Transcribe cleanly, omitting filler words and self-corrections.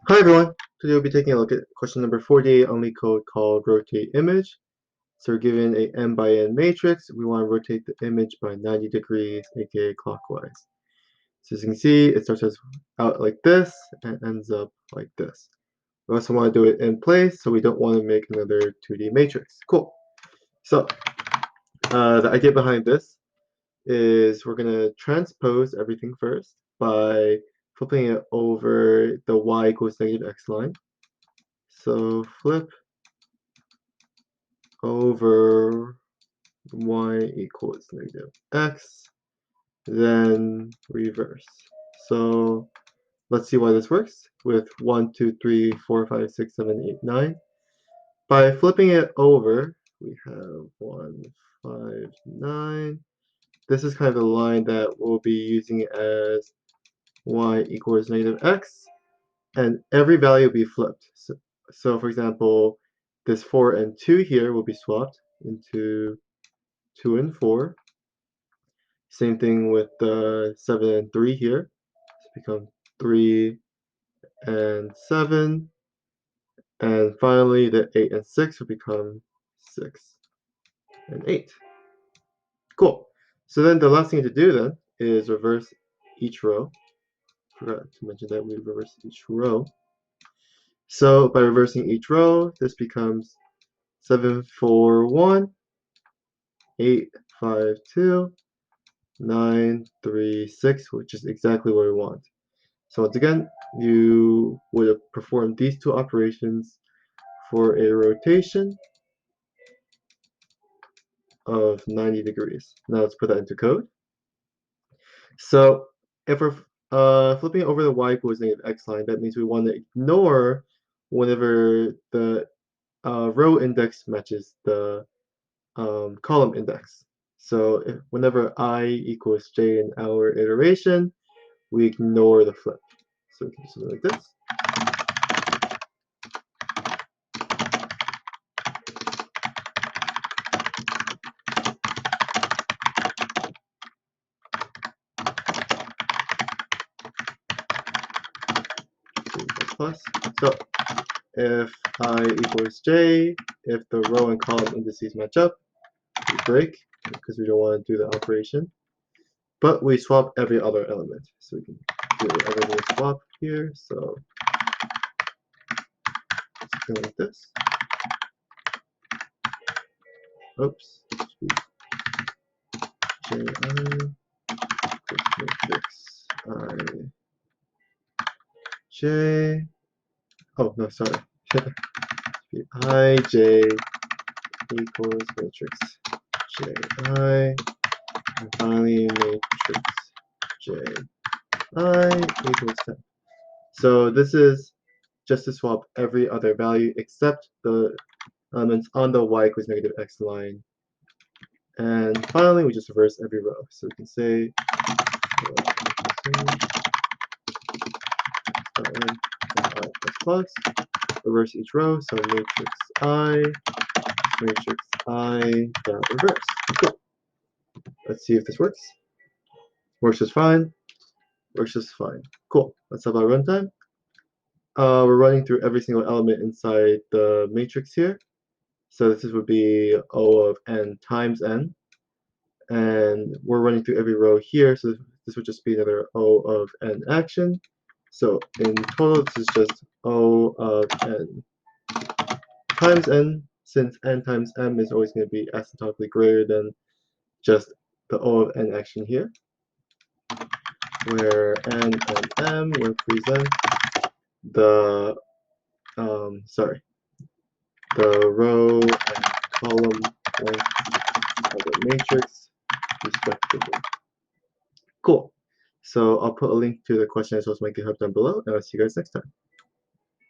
Hi everyone, today we'll be taking a look at question number 48 on LeetCode called rotate image. So we're given a n by n matrix. We want to rotate the image by 90 degrees, aka clockwise. So as you can see, it starts out like this and ends up like this. We also want to do it in place, so we don't want to make another 2D matrix. Cool. So the idea behind this is we're going to transpose everything first by flipping it over the y equals negative x line. So flip over y equals negative x, then reverse. So let's see why this works with 1, 2, 3, 4, 5, 6, 7, 8, 9. By flipping it over, we have 1, 5, 9. This is kind of the line that we'll be using as y equals negative x, and every value will be flipped. So for example, this 4 and 2 here will be swapped into 2 and 4. Same thing with the 7 and 3 here. It's become 3 and 7. And finally, the 8 and 6 will become 6 and 8. Cool. So then the last thing to do then is reverse each row. Forgot to mention that we reverse each row. So by reversing each row, this becomes 7, 4, 1, 8, 5, 2, 9, 3, 6, which is exactly what we want. So once again, you would have performed these two operations for a rotation of 90 degrees. Now let's put that into code. So if we're flipping over the y equals negative x line, that means we want to ignore whenever the row index matches the column index. So whenever I equals j in our iteration, we ignore the flip. So we can do something like this. Plus. So if I equals j, if the row and column indices match up, we break because we don't want to do the operation. But we swap every other element. So we can do everything swap here. So something like this. Oops. J I matrix I j. Oh no, sorry. I j equals matrix j I, and finally matrix j I equals 10. So this is just to swap every other value except the elements on the y equals negative x line. And finally, we just reverse every row. So we can say plus, reverse each row. So matrix I, dot reverse. Cool. Let's see if this works. Works just fine. Works just fine. Cool. Let's have our runtime. We're running through every single element inside the matrix here. So this would be O of n times n. And we're running through every row here, so this would just be another O of n action. So in total, this is just O of n times n, since n times m is always going to be asymptotically greater than just the O of n action here, where n and m represent the the row and column length of the matrix respectively. Cool. So I'll put a link to the question as well as my GitHub down below, and I'll see you guys next time.